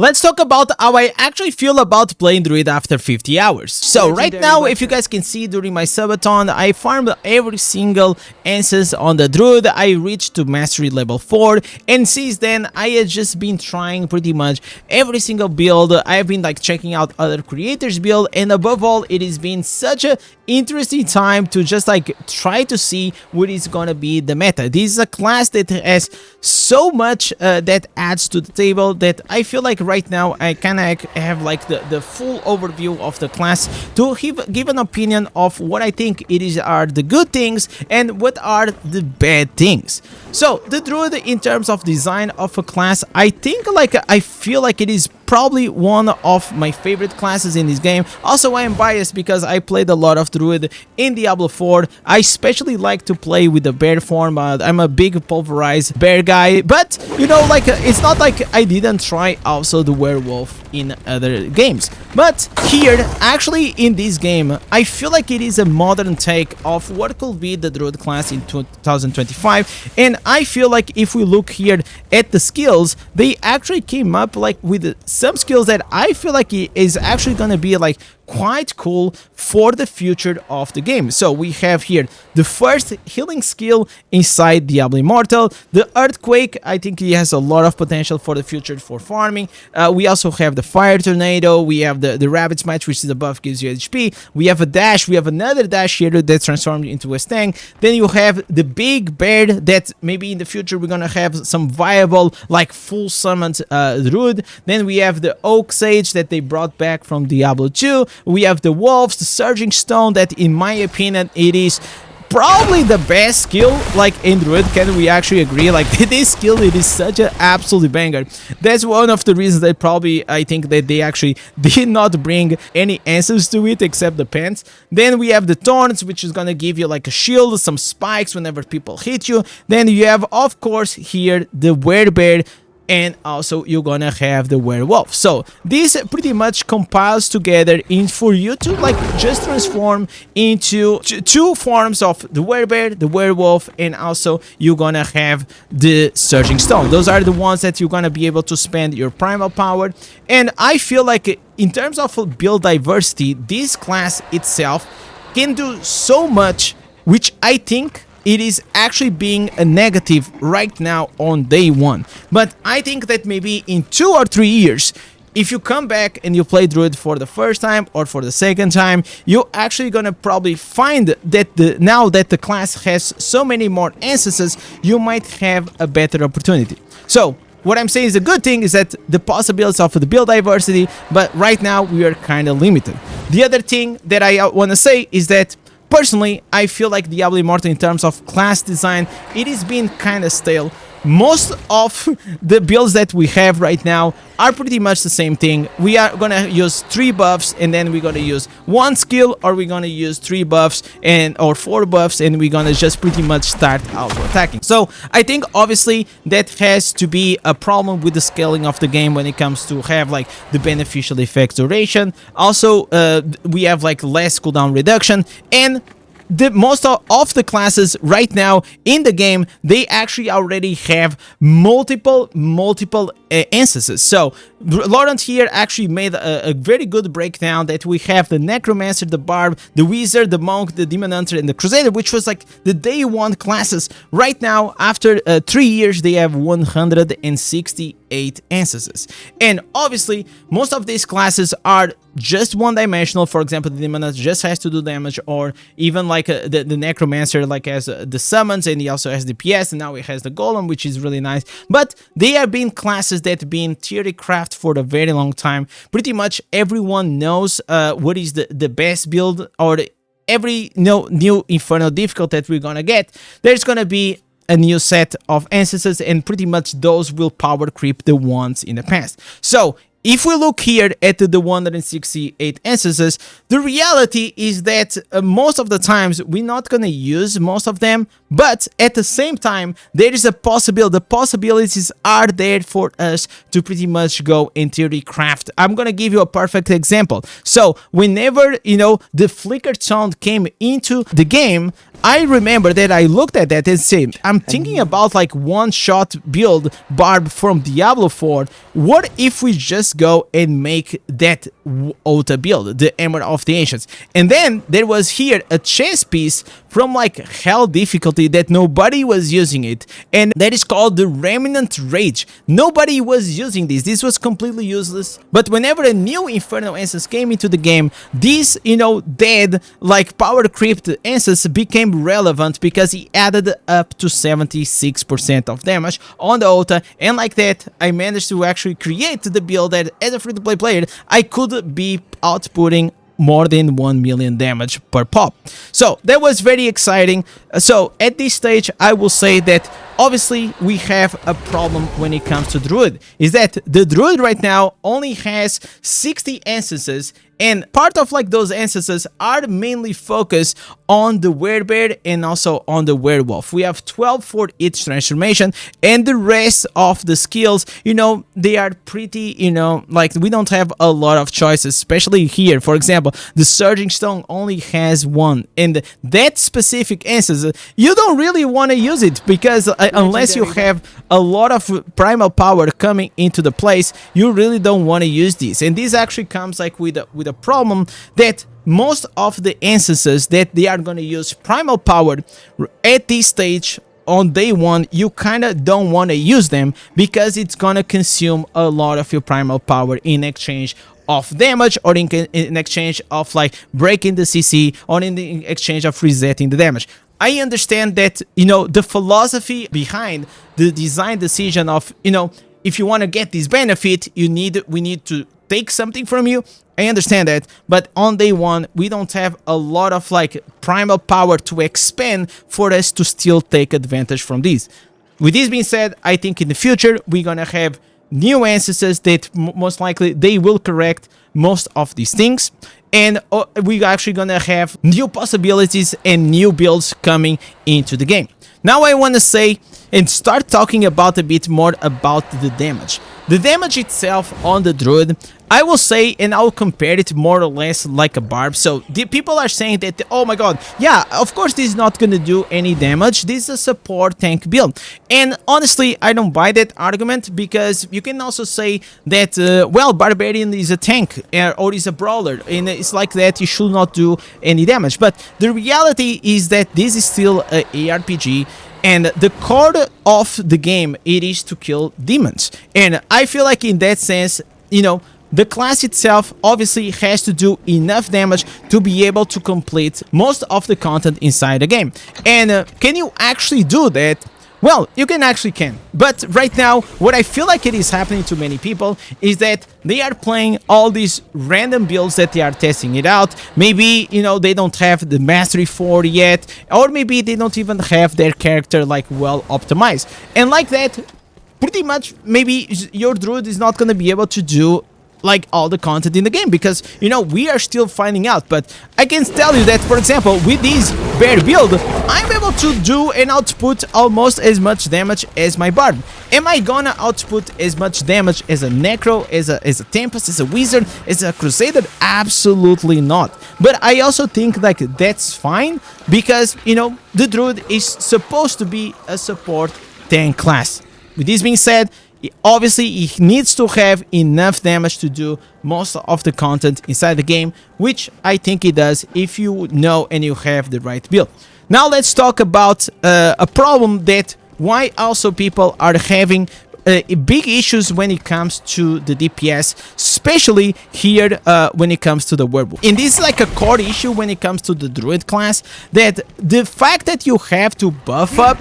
let's talk about how I actually feel about playing Druid after 50 hours. So right now, if you guys can see during my subathon, I farmed every single Ancestral on the Druid. I reached to mastery level 4, and since then I have just been trying pretty much every single build. I've been like checking out other creators build, and above all, it has been such a interesting time to just like try to see what is gonna be the meta. This is a class that has so much that adds to the table that I feel like right now I kind of have like the full overview of the class to give an opinion of what I think are the good things and what are the bad things. So the Druid, in terms of design of a class, I feel like it is probably one of my favorite classes in this game. Also, I am biased because I played a lot of Druid in Diablo 4. I especially like to play with the bear form. I'm a big pulverized bear guy, but you know, like it's not like I didn't try also the werewolf in other games. But here, actually in this game, I feel like it is a modern take of what could be the Druid class in 2025, and I feel like if we look here at the skills, they actually came up like with some skills that I feel like is actually gonna be like quite cool for the future of the game. So we have here the first healing skill inside Diablo Immortal, the Earthquake. I think he has a lot of potential for the future for farming. We also have the Fire Tornado, we have the Rabbit Smite, which is a buff, gives you HP. We have a dash, we have another dash here that's transformed into a Stang. Then you have the Big Bear that maybe in the future we're gonna have some viable like full summoned Druid. Then we have the Oak Sage that they brought back from Diablo 2. We have the Wolves, the Surging Stone, that in my opinion it is probably the best skill like in Druid. Can we actually agree? Like this skill, it is such an absolute banger. That's one of the reasons that probably I think that they actually did not bring any answers to it except the pants. Then we have the Thorns, which is gonna give you like a shield, some spikes whenever people hit you. Then you have, of course, here the Werebear, and also you're gonna have the werewolf. So this pretty much compiles together in for you to like just transform into two forms of the werebear, the werewolf, and also you're gonna have the Surging Stone. Those are the ones that you're gonna be able to spend your Primal Power. And I feel like in terms of build diversity, this class itself can do so much, which I think it is actually being a negative right now on day one. But I think that maybe in 2 or 3 years, if you come back and you play Druid for the first time or for the second time, you're actually gonna probably find that now that the class has so many more instances, you might have a better opportunity. So what I'm saying is a good thing is that the possibilities of the build diversity, but right now we are kind of limited. The other thing that I want to say is that personally, I feel like Diablo Immortal in terms of class design, it is being kind of stale. Most of the builds that we have right now are pretty much the same thing. We are gonna use 3 buffs and then we're gonna use 1 skill, or we're gonna use 3 buffs or 4 buffs, and we're gonna just pretty much start auto attacking. So I think obviously that has to be a problem with the scaling of the game when it comes to have like the beneficial effects duration. Also we have like less cooldown reduction, and most of the classes right now in the game, they actually already have multiple instances. So Laurent here actually made a very good breakdown that we have the Necromancer, the Barb, the Wizard, the Monk, the Demon Hunter, and the Crusader, which was like the day one classes. Right now, after 3 years, they have 168 instances. And obviously, most of these classes are just one-dimensional. For example, the Demon Hunter just has to do damage, or even like the Necromancer like has the summons, and he also has the PS, and now he has the Golem, which is really nice. But they have been classes that have been theory craft for a very long time. Pretty much everyone knows what is the best build, or every new Infernal difficult that we're gonna get, there's gonna be a new set of instances, and pretty much those will power creep the ones in the past. So if we look here at the 168 instances, the reality is that most of the times we're not gonna use most of them, But at the same time, there is a possibility, the possibilities are there for us to pretty much go in theory craft. I'm gonna give you a perfect example. So whenever, you know, the flicker sound came into the game, I remember that I looked at that and said, I'm thinking about like one-shot build barb from Diablo 4. What if we just go and make that auto build, the Hammer of the Ancients? And then there was here a chess piece from like hell difficulty that nobody was using it, and that is called the Remnant Rage. Nobody was using this. This was completely useless. But whenever a new Infernal Ancestor came into the game, these, you know, dead like power creeped Ancestor became relevant because he added up to 76% of damage on the auto, and like that I managed to actually create the build that as a free-to-play player I could be outputting more than 1 million damage per pop. So that was very exciting. So at this stage I will say that obviously we have a problem when it comes to Druid, is that the Druid right now only has 60 instances, and part of like those instances are mainly focused on the Werebear and also on the Werewolf. We have 12 for each transformation, and the rest of the skills, you know, they are pretty, you know, like we don't have a lot of choices, especially here. For example, the Surging Stone only has one, and that specific instance, you don't really want to use it because unless you have a lot of Primal Power coming into the place, you really don't want to use this. And this actually comes like with a problem that most of the instances that they are going to use Primal Power at this stage on day one, you kind of don't want to use them because it's going to consume a lot of your Primal Power in exchange of damage, or in exchange of like breaking the CC, or in the exchange of resetting the damage. I understand that, you know, the philosophy behind the design decision of, you know, if you want to get this benefit, we need to take something from you. I understand that, but on day one, we don't have a lot of like Primal Power to expand for us to still take advantage from this. With this being said, I think in the future, we're gonna have new ancestors that most likely they will correct most of these things, and we're actually gonna have new possibilities and new builds coming into the game. Now I want to say and start talking about a bit more about the damage. The damage itself on the Druid, I will say, and I'll compare it more or less like a barb. So the people are saying that, oh my god, yeah, of course this is not gonna do any damage, this is a support tank build. And honestly, I don't buy that argument, because you can also say that, well, Barbarian is a tank or is a brawler, and it's like that, you should not do any damage. But the reality is that this is still a ARPG, and the core of the game, it is to kill demons. And I feel like in that sense, you know, the class itself obviously has to do enough damage to be able to complete most of the content inside the game. And can you actually do that? Well, you can. But right now, what I feel like it is happening to many people is that they are playing all these random builds that they are testing it out. Maybe, you know, they don't have the Mastery 4 yet, or maybe they don't even have their character like well optimized. And like that, pretty much maybe your Druid is not going to be able to do like all the content in the game, because, you know, we are still finding out. But I can tell you that, for example, with this bear build, I'm able to do and output almost as much damage as my bard. Am I gonna output as much damage as a necro, as a tempest, as a wizard, as a crusader? Absolutely not. But I also think like that's fine, because, you know, the Druid is supposed to be a support tank class. With this being said, obviously it needs to have enough damage to do most of the content inside the game, which I think it does if you know and you have the right build. Now let's talk about a problem that why also people are having big issues when it comes to the DPS, especially here when it comes to the werewolf. And this is like a core issue when it comes to the Druid class, that the fact that you have to buff up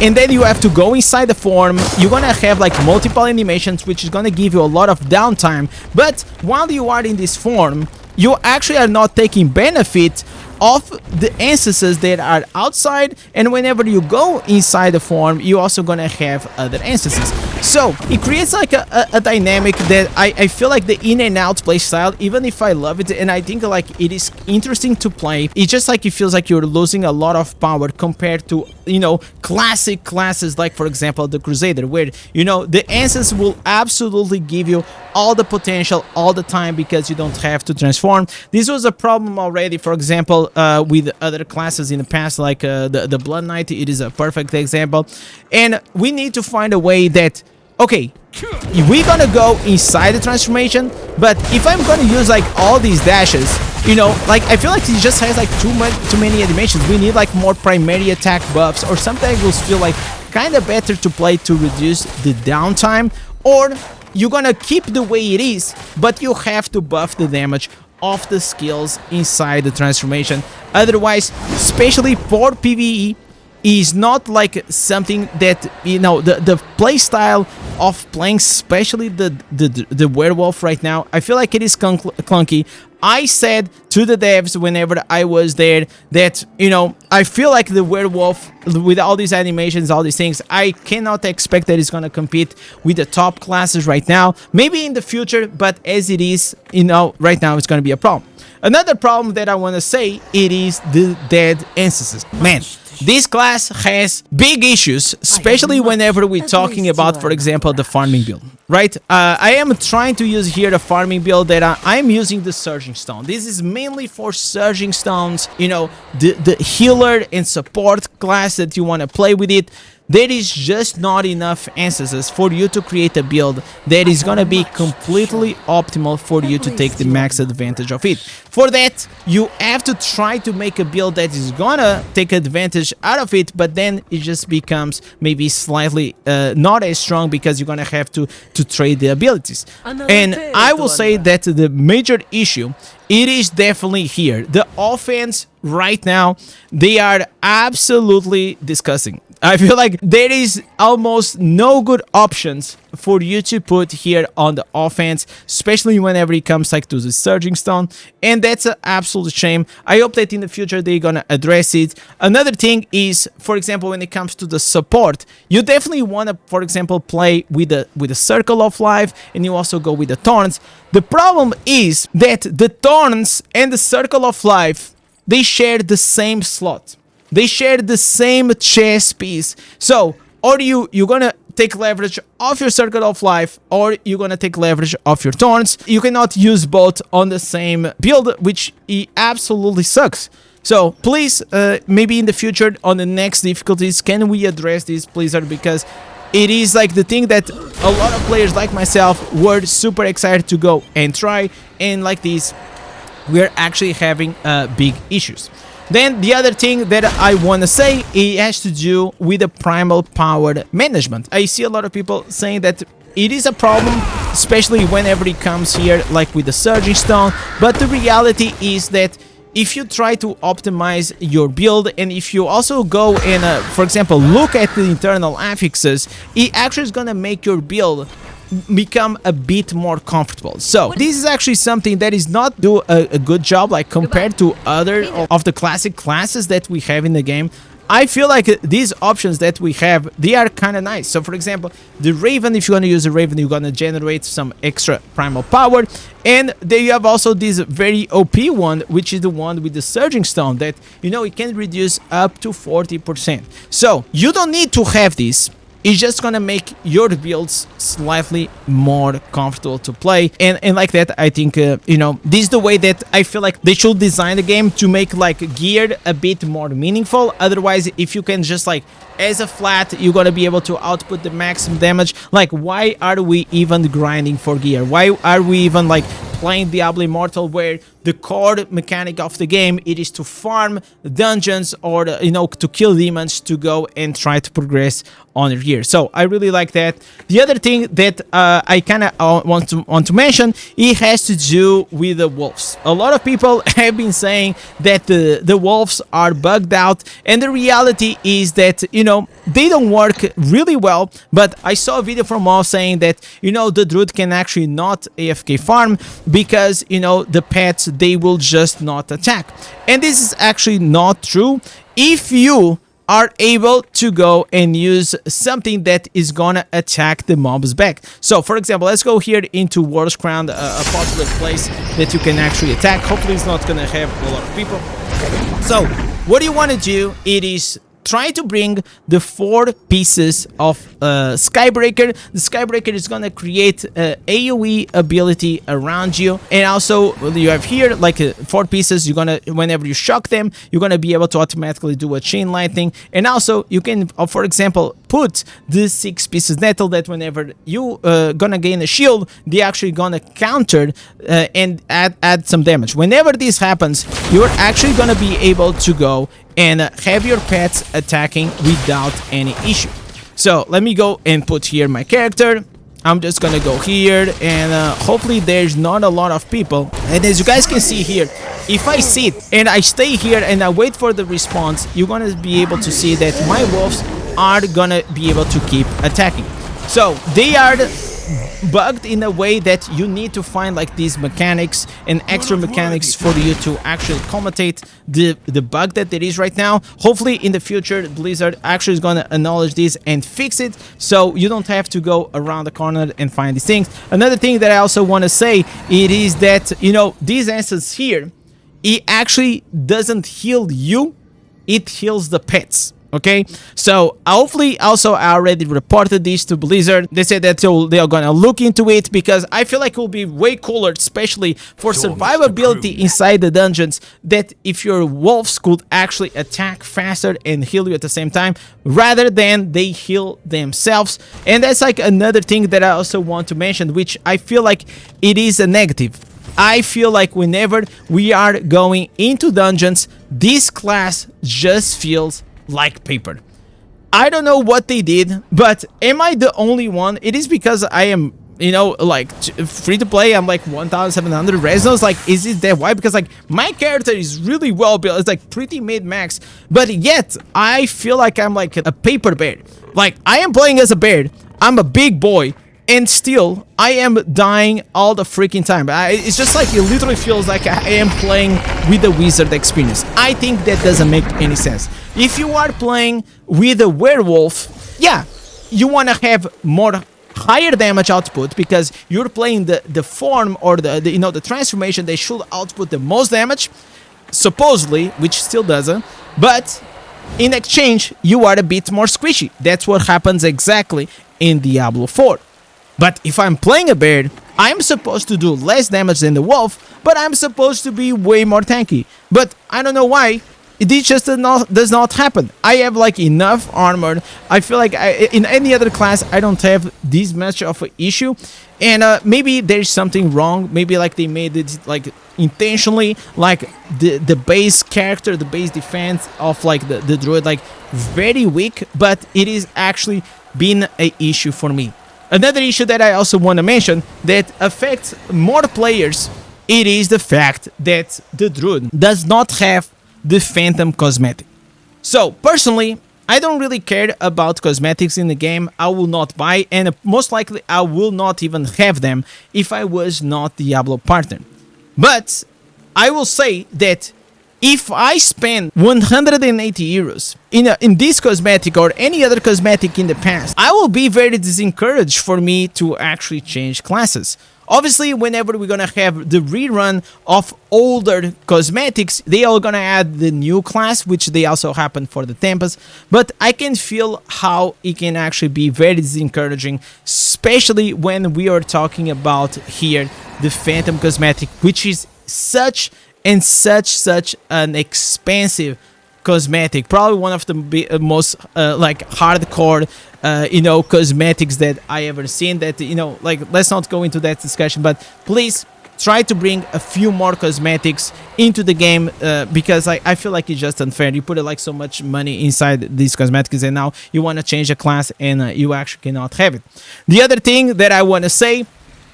and then you have to go inside the form, you're gonna have like multiple animations, which is gonna give you a lot of downtime. But while you are in this form, you actually are not taking benefit of the ancestors that are outside, and whenever you go inside the farm, you're also gonna have other ancestors. So it creates like a dynamic that I feel like the in and out play style, even if I love it and I think like it is interesting to play, it's just like it feels like you're losing a lot of power compared to, you know, classic classes like, for example, the Crusader, where, you know, the ancestors will absolutely give you all the potential all the time because you don't have to transform. This was a problem already, for example, with other classes in the past, like the Blood Knight. It is a perfect example, and we need to find a way that, okay, we're gonna go inside the transformation, but if I'm gonna use like all these dashes, you know, like I feel like it just has like too many animations. We need like more primary attack buffs, or sometimes it will feel like kind of better to play to reduce the downtime, or you're gonna keep the way it is, but you have to buff the damage of the skills inside the transformation. Otherwise, especially for PvE, is not like something that, you know, the play style of playing, especially the werewolf right now, I feel like it is clunky. I said to the devs whenever I was there that, you know, I feel like the werewolf, with all these animations, all these things, I cannot expect that it's gonna compete with the top classes right now. Maybe in the future, but as it is, you know, right now it's gonna be a problem. Another problem that I want to say, it is the dead ancestors. Man, this class has big issues, especially whenever we're talking about, for example, the farming build, right? I am trying to use here the farming build that I'm using the Surging Stone. This is mainly for Surging Stones, you know, the healer and support class that you want to play with it. There is just not enough ancestors for you to create a build that is gonna be completely optimal for you to take the max advantage of it. For that, you have to try to make a build that is gonna take advantage out of it, but then it just becomes maybe slightly not as strong because you're gonna have to trade the abilities. And I will say that the major issue, it is definitely here. The offense right now, they are absolutely disgusting. I feel like there is almost no good options for you to put here on the offense, especially whenever it comes like to the Surging Stone, and that's an absolute shame. I hope that in the future they're gonna address it. Another thing is, for example, when it comes to the support, you definitely want to, for example, play with the Circle of Life, and you also go with the Thorns. The problem is that the Thorns and the Circle of Life, they share the same slot. They share the same chess piece. So, or you're gonna take leverage off your Circle of Life, or you're gonna take leverage off your Thorns. You cannot use both on the same build, which absolutely sucks. So please, maybe in the future on the next difficulties, can we address this, Blizzard? Because it is like the thing that a lot of players like myself were super excited to go and try, and like this, we're actually having big issues. Then the other thing that I want to say, it has to do with the Primal Power management. I see a lot of people saying that it is a problem, especially whenever it comes here like with the Surging Stone, but the reality is that if you try to optimize your build, and if you also go and, for example, look at the internal affixes, it actually is going to make your build become a bit more comfortable. So this is actually something that is not do a good job like compared to other of the classic classes that we have in the game. I feel like these options that we have, they are kind of nice. So for example, the Raven, if you're going to use a Raven, you're going to generate some extra Primal Power. And there you have also this very OP one, which is the one with the Surging Stone that, you know, it can reduce up to 40%. So you don't need to have this. It's just gonna make your builds slightly more comfortable to play, and like that, I think you know, this is the way that I feel like they should design the game, to make like gear a bit more meaningful. Otherwise, if you can just like as a flat, you're gonna be able to output the maximum damage. Like, why are we even grinding for gear? Why are we even like playing Diablo Immortal, where the core mechanic of the game, it is to farm dungeons, or you know, to kill demons, to go and try to progress on your gear. So I really like that. The other thing that I kind of want to mention, it has to do with the wolves. A lot of people have been saying that the wolves are bugged out, and the reality is that, you know, they don't work really well. But I saw a video from all saying that, you know, the druid can actually not AFK farm because, you know, the pets they will just not attack. And this is actually not true if you are able to go and use something that is gonna attack the mobs back. So for example, let's go here into War's Crown, a popular place that you can actually attack. Hopefully it's not gonna have a lot of people. So what you want to do, it is try to bring the 4 pieces of Skybreaker. The Skybreaker is gonna create AoE ability around you, and also you have here like 4 pieces. You're gonna, whenever you shock them, you're gonna be able to automatically do a chain lightning, and also you can, for example, put the 6 pieces nettle that whenever you gonna gain a shield, they actually gonna counter and add some damage. Whenever this happens, you're actually gonna be able to go and have your pets attacking without any issue. So let me go and put here my character. I'm just gonna go here, and hopefully there's not a lot of people. And as you guys can see here, if I sit and I stay here and I wait for the response, you're gonna be able to see that my wolves are gonna be able to keep attacking. So they are bugged in a way that you need to find like these mechanics and extra mechanics for you to actually accommodate the bug that it is right now. Hopefully in the future Blizzard actually is going to acknowledge this and fix it, so you don't have to go around the corner and find these things. Another thing that I also want to say, it is that, you know, these answers here, it actually doesn't heal you, it heals the pets. Okay, so hopefully also I already reported this to Blizzard. They said that they are gonna look into it, because I feel like it will be way cooler, especially for survivability inside the dungeons, that if your wolves could actually attack faster and heal you at the same time, rather than they heal themselves. And that's like another thing that I also want to mention, which I feel like it is a negative. I feel like whenever we are going into dungeons, this class just feels like paper. I don't know what they did, but am I the only one? It is because I am, you know, like free to play. I'm like 1,700 resonance. Like, is it that why? Because like my character is really well built. It's like pretty mid-max, but yet I feel like I'm like a paper bear. Like, I am playing as a bear. I'm a big boy, and still I am dying all the freaking time. It's just like, it literally feels like I am playing with the wizard experience. I think that doesn't make any sense. If you are playing with a werewolf, yeah, you want to have more higher damage output, because you're playing the form or the you know, the transformation. They should output the most damage, supposedly, which still doesn't. But in exchange, you are a bit more squishy. That's what happens exactly in Diablo 4. But if I'm playing a bear, I'm supposed to do less damage than the wolf, but I'm supposed to be way more tanky. But I don't know why. This just does not happen. I have like enough armor. I feel like in any other class I don't have this much of an issue, and maybe there's something wrong. Maybe like they made it like intentionally, like the base character, the base defense of like the druid, like very weak, but it is actually been an issue for me. Another issue that I also want to mention that affects more players, it is the fact that the druid does not have the phantom cosmetic. So personally, I don't really care about cosmetics in the game. I will not buy, and most likely I will not even have them if I was not Diablo partner. But I will say that if I spend 180 euros in this cosmetic or any other cosmetic in the past, I will be very disencouraged for me to actually change classes. Obviously, whenever we're gonna have the rerun of older cosmetics, they are gonna add the new class, which they also happen for the Tempest. But I can feel how it can actually be very disencouraging, especially when we are talking about here the Phantom cosmetic, which is such an expensive cosmetic, probably one of the most like hardcore you know, cosmetics that I ever seen. That, you know, like, let's not go into that discussion, but please try to bring a few more cosmetics into the game, because I feel like it's just unfair. You put like so much money inside these cosmetics, and now you want to change a class and you actually cannot have it. The other thing that I want to say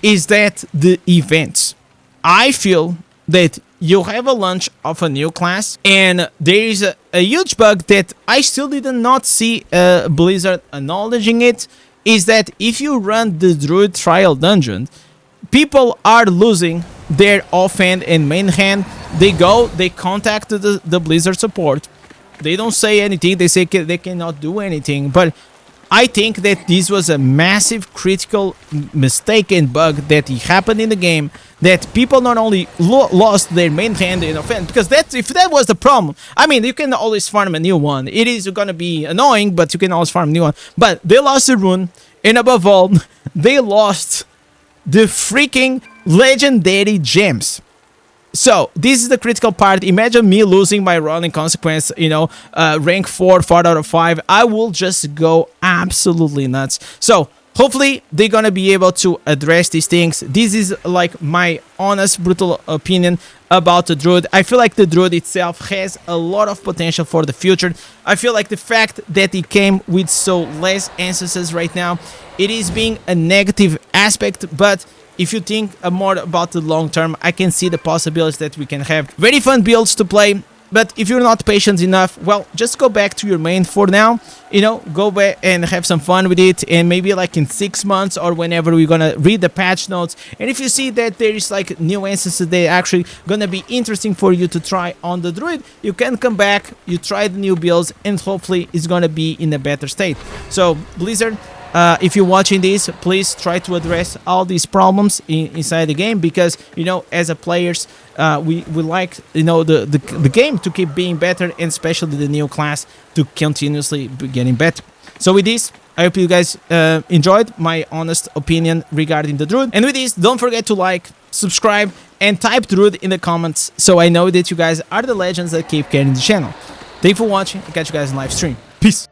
is that the events, I feel that you have a launch of a new class, and there is a huge bug that I still did not see Blizzard acknowledging it, is that if you run the Druid trial dungeon, people are losing their offhand and main hand, they go, they contact the Blizzard support. They don't say anything, they say they cannot do anything, but I think that this was a massive critical mistake and bug that happened in the game, that people not only lost their main hand in offense, because if that was the problem, I mean, you can always farm a new one. It is gonna be annoying, but you can always farm a new one. But they lost the rune, and above all, they lost the freaking legendary gems. So this is the critical part. Imagine me losing my run in consequence, you know, rank 4 out of 5. I will just go absolutely nuts. So hopefully they're gonna be able to address these things. This is like my honest, brutal opinion about the Druid. I feel like the Druid itself has a lot of potential for the future. I feel like the fact that it came with so less ancestors right now, it is being a negative aspect, but if you think more about the long term, I can see the possibilities that we can have very fun builds to play. But if you're not patient enough, well, just go back to your main for now. You know, go back and have some fun with it, and maybe like in 6 months or whenever we're gonna read the patch notes, and if you see that there is like new ancestors that are actually gonna be interesting for you to try on the Druid, you can come back, you try the new builds, and hopefully it's gonna be in a better state. So Blizzard, if you're watching this, please try to address all these problems inside the game, because, you know, as a players, we like, you know, the game to keep being better, and especially the new class to continuously be getting better. So with this, I hope you guys enjoyed my honest opinion regarding the Druid. And with this, don't forget to like, subscribe, and type Druid in the comments, so I know that you guys are the legends that keep carrying the channel. Thank you for watching. I'll catch you guys in live stream. Peace.